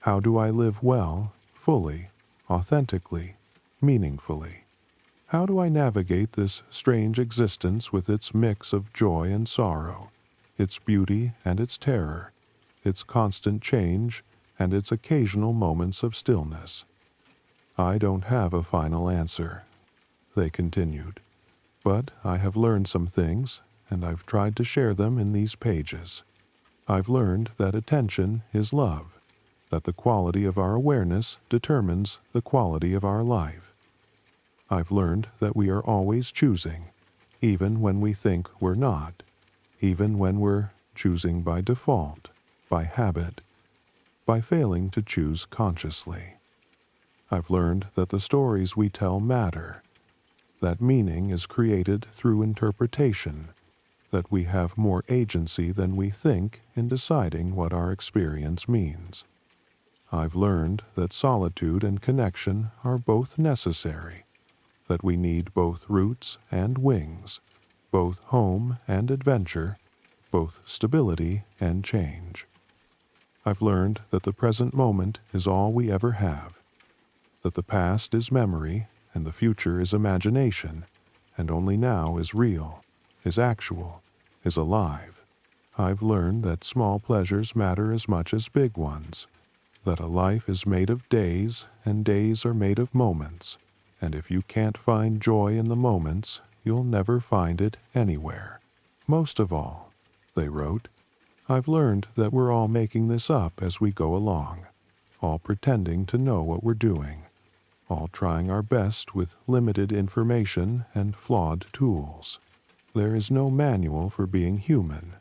How do I live well, fully, authentically, meaningfully? How do I navigate this strange existence with its mix of joy and sorrow, its beauty and its terror, its constant change and its occasional moments of stillness? I don't have a final answer, they continued, but I have learned some things, and I've tried to share them in these pages. I've learned that attention is love, that the quality of our awareness determines the quality of our life. I've learned that we are always choosing, even when we think we're not, even when we're choosing by default, by habit, by failing to choose consciously. I've learned that the stories we tell matter, that meaning is created through interpretation, that we have more agency than we think in deciding what our experience means. I've learned that solitude and connection are both necessary, that we need both roots and wings, both home and adventure, both stability and change. I've learned that the present moment is all we ever have, that the past is memory and the future is imagination, and only now is real, is actual, is alive. I've learned that small pleasures matter as much as big ones, that a life is made of days and days are made of moments, and if you can't find joy in the moments, you'll never find it anywhere. Most of all, they wrote, I've learned that we're all making this up as we go along, all pretending to know what we're doing, all trying our best with limited information and flawed tools. There is no manual for being human,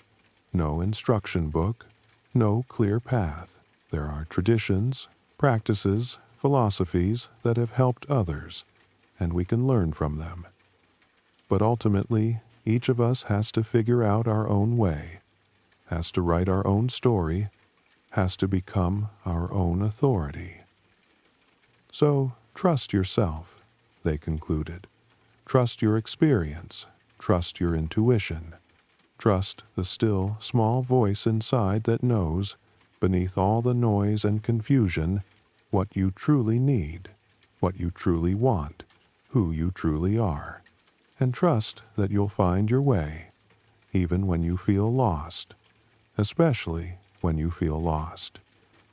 no instruction book, no clear path. There are traditions, practices, philosophies that have helped others, and we can learn from them. But ultimately, each of us has to figure out our own way, has to write our own story, has to become our own authority. So, trust yourself, they concluded. Trust your experience, trust your intuition, trust the still, small voice inside that knows, beneath all the noise and confusion, what you truly need, what you truly want, who you truly are. And trust that you'll find your way, even when you feel lost, especially when you feel lost,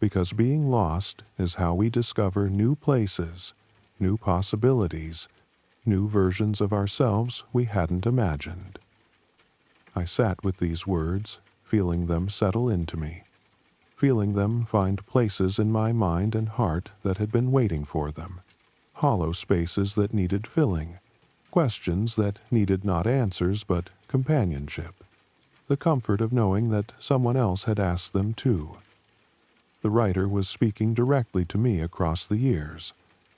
because being lost is how we discover new places, new possibilities, new versions of ourselves we hadn't imagined. I sat with these words, feeling them settle into me, feeling them find places in my mind and heart that had been waiting for them, hollow spaces that needed filling, questions that needed not answers but companionship, the comfort of knowing that someone else had asked them too. The writer was speaking directly to me across the years,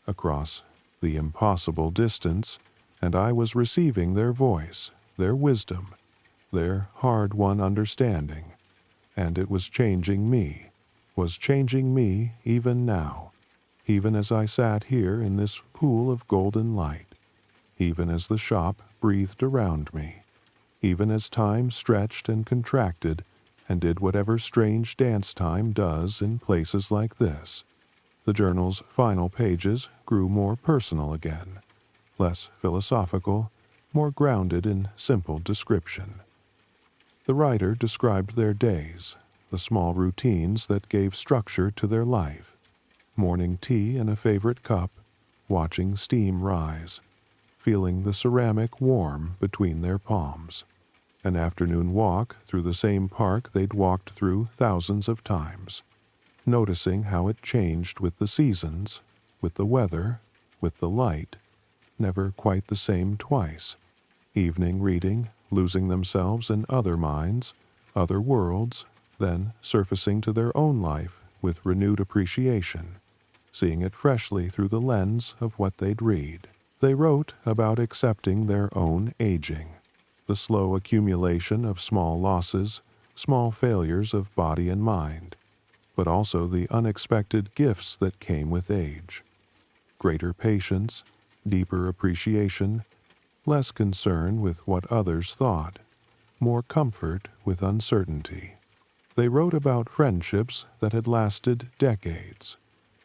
across the impossible distance, and I was receiving their voice, their wisdom, their hard-won understanding, and it was changing me, was changing me even now, even as I sat here in this pool of golden light, even as the shop breathed around me, even as time stretched and contracted and did whatever strange dance time does in places like this. The journal's final pages grew more personal again, less philosophical, more grounded in simple description. The writer described their days, the small routines that gave structure to their life, morning tea in a favorite cup, watching steam rise, feeling the ceramic warm between their palms, an afternoon walk through the same park they'd walked through thousands of times, noticing how it changed with the seasons, with the weather, with the light, never quite the same twice, evening reading, losing themselves in other minds, other worlds, then surfacing to their own life with renewed appreciation, seeing it freshly through the lens of what they'd read. They wrote about accepting their own aging, the slow accumulation of small losses, small failures of body and mind, but also the unexpected gifts that came with age. Greater patience, deeper appreciation, less concern with what others thought, more comfort with uncertainty. They wrote about friendships that had lasted decades,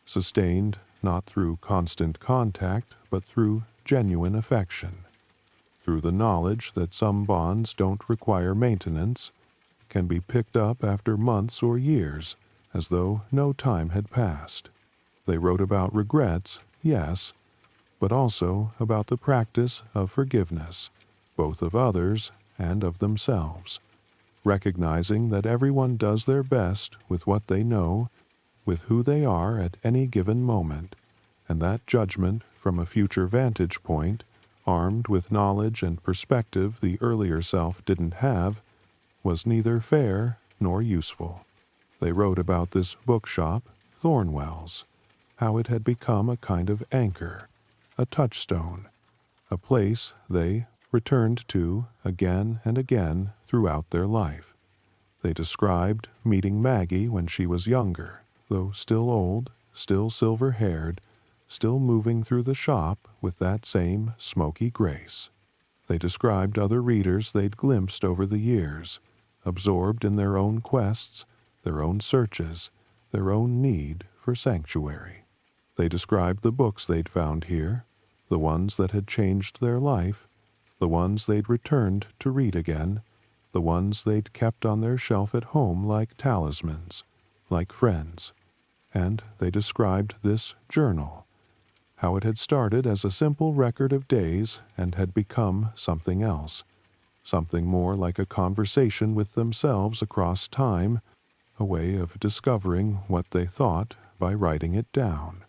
sustained not through constant contact but through genuine affection, through the knowledge that some bonds don't require maintenance, can be picked up after months or years as though no time had passed. They wrote about regrets, yes, but also about the practice of forgiveness, both of others and of themselves, recognizing that everyone does their best with what they know, with who they are at any given moment, and that judgment from a future vantage point, armed with knowledge and perspective the earlier self didn't have, was neither fair nor useful. They wrote about this bookshop, Thornwell's, how it had become a kind of anchor, a touchstone, a place they returned to again and again throughout their life. They described meeting Maggie when she was younger, though still old, still silver-haired, still moving through the shop with that same smoky grace. They described other readers they'd glimpsed over the years, absorbed in their own quests, their own searches, their own need for sanctuary. They described the books they'd found here, the ones that had changed their life, the ones they'd returned to read again, the ones they'd kept on their shelf at home like talismans, like friends. And they described this journal, how it had started as a simple record of days and had become something else, something more like a conversation with themselves across time, a way of discovering what they thought by writing it down,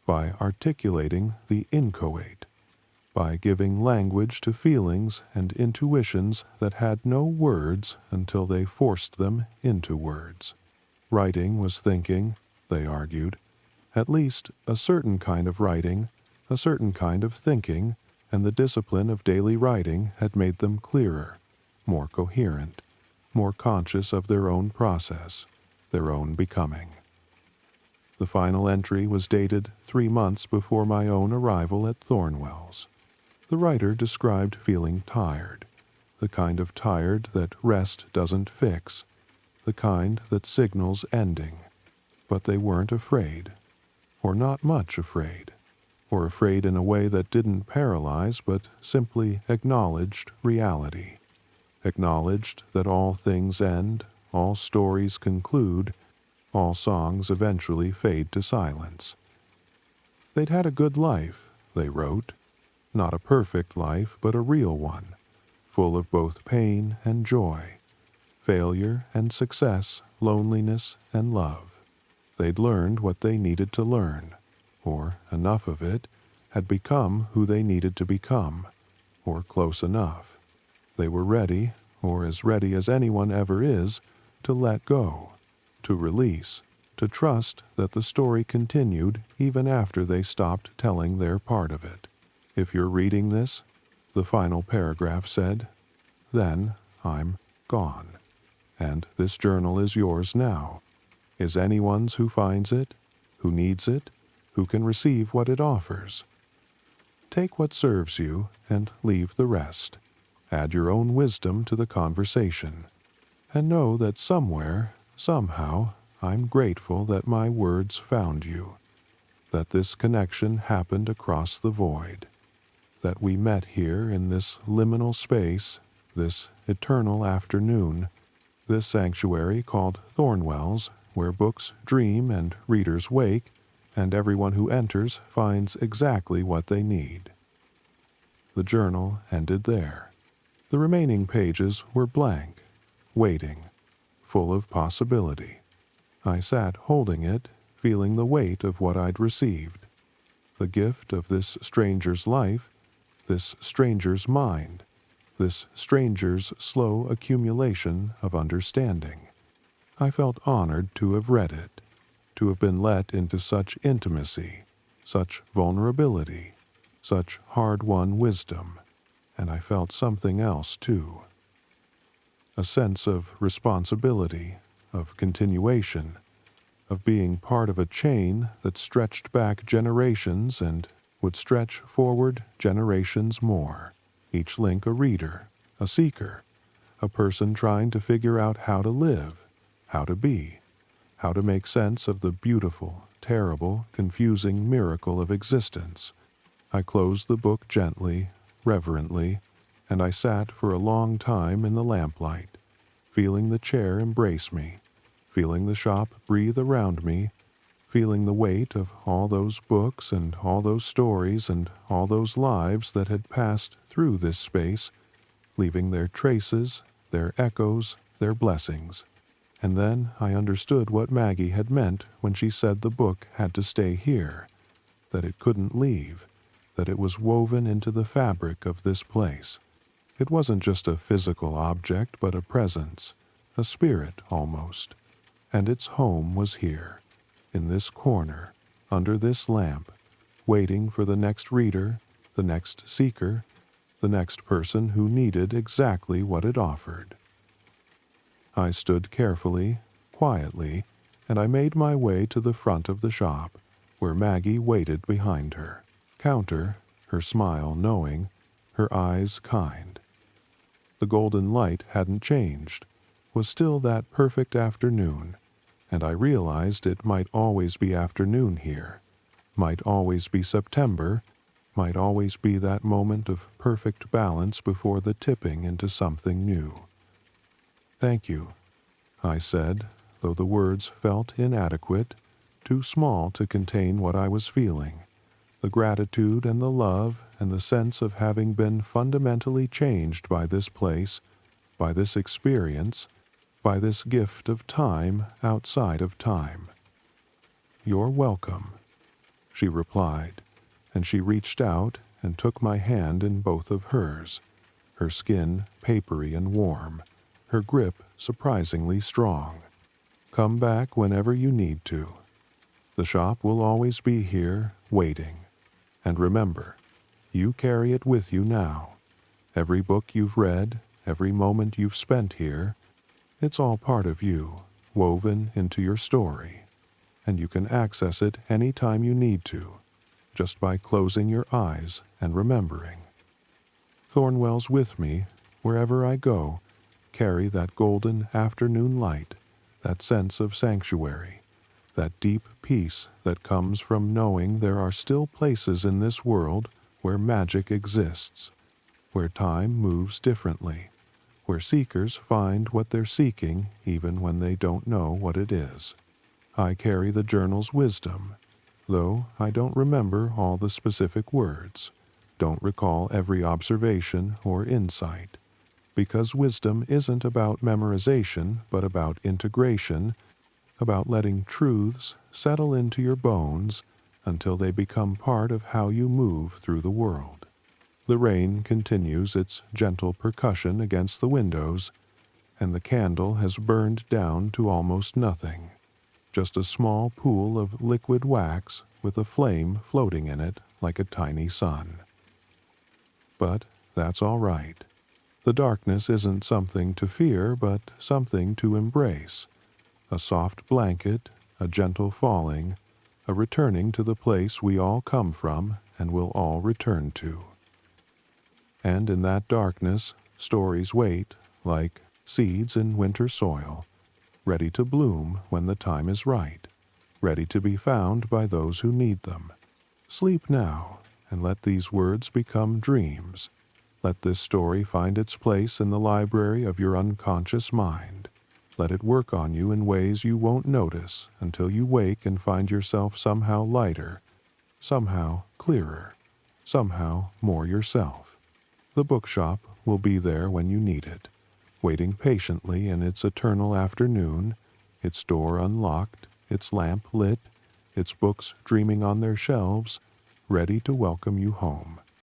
by articulating the inchoate, by giving language to feelings and intuitions that had no words until they forced them into words. Writing was thinking, they argued, At least a certain kind of writing, a certain kind of thinking, and the discipline of daily writing had made them clearer, more coherent, more conscious of their own process, their own becoming. The final entry was dated 3 months before my own arrival at Thornwell's. The writer described feeling tired, the kind of tired that rest doesn't fix, the kind that signals ending. But they weren't afraid, or not much afraid, or afraid in a way that didn't paralyze but simply acknowledged reality, acknowledged that all things end, all stories conclude, all songs eventually fade to silence. They'd had a good life, they wrote, not a perfect life, but a real one, full of both pain and joy, failure and success, loneliness and love. They'd learned what they needed to learn, or enough of it, had become who they needed to become, or close enough. They were ready, or as ready as anyone ever is, to let go, to release, to trust that the story continued even after they stopped telling their part of it. If you're reading this, the final paragraph said, then I'm gone, and this journal is yours now. Is anyone's who finds it, who needs it, who can receive what it offers. Take what serves you and leave the rest. Add your own wisdom to the conversation. And know that somewhere, somehow, I'm grateful that my words found you, that this connection happened across the void, that we met here in this liminal space, this eternal afternoon, this sanctuary called Thornwell's, where books dream and readers wake, and everyone who enters finds exactly what they need. The journal ended there. The remaining pages were blank, waiting, full of possibility. I sat holding it, feeling the weight of what I'd received, the gift of this stranger's life, this stranger's mind, this stranger's slow accumulation of understanding. I felt honored to have read it, to have been let into such intimacy, such vulnerability, such hard-won wisdom, and I felt something else too. A sense of responsibility, of continuation, of being part of a chain that stretched back generations and would stretch forward generations more, each link a reader, a seeker, a person trying to figure out how to live, how to be, how to make sense of the beautiful, terrible, confusing miracle of existence. I closed the book gently, reverently, and I sat for a long time in the lamplight, feeling the chair embrace me, feeling the shop breathe around me, feeling the weight of all those books and all those stories and all those lives that had passed through this space, leaving their traces, their echoes, their blessings. And then I understood what Maggie had meant when she said the book had to stay here, that it couldn't leave, that it was woven into the fabric of this place. It wasn't just a physical object, but a presence, a spirit almost. And its home was here, in this corner, under this lamp, waiting for the next reader, the next seeker, the next person who needed exactly what it offered. I stood carefully, quietly, and I made my way to the front of the shop, where Maggie waited behind her, counter, her smile knowing, her eyes kind. The golden light hadn't changed, was still that perfect afternoon, and I realized it might always be afternoon here, might always be September, might always be that moment of perfect balance before the tipping into something new. Thank you, I said, though the words felt inadequate, too small to contain what I was feeling, the gratitude and the love and the sense of having been fundamentally changed by this place, by this experience, by this gift of time outside of time. You're welcome, she replied, and she reached out and took my hand in both of hers, her skin papery and warm, her grip surprisingly strong. Come back whenever you need to. The shop will always be here, waiting. And remember, you carry it with you now. Every book you've read, every moment you've spent here, it's all part of you, woven into your story. And you can access it any time you need to, just by closing your eyes and remembering. Thornwell's with me, wherever I go, carry that golden afternoon light, that sense of sanctuary, that deep peace that comes from knowing there are still places in this world where magic exists, where time moves differently, where seekers find what they're seeking even when they don't know what it is. I carry the journal's wisdom, though I don't remember all the specific words, don't recall every observation or insight, because wisdom isn't about memorization but about integration, about letting truths settle into your bones until they become part of how you move through the world. The rain continues its gentle percussion against the windows, and the candle has burned down to almost nothing, just a small pool of liquid wax with a flame floating in it like a tiny sun. But that's all right. The darkness isn't something to fear, but something to embrace. A soft blanket, a gentle falling, a returning to the place we all come from and will all return to. And in that darkness, stories wait, like seeds in winter soil, ready to bloom when the time is right, ready to be found by those who need them. Sleep now, and let these words become dreams. Let this story find its place in the library of your unconscious mind. Let it work on you in ways you won't notice until you wake and find yourself somehow lighter, somehow clearer, somehow more yourself. The bookshop will be there when you need it, waiting patiently in its eternal afternoon, its door unlocked, its lamp lit, its books dreaming on their shelves, ready to welcome you home.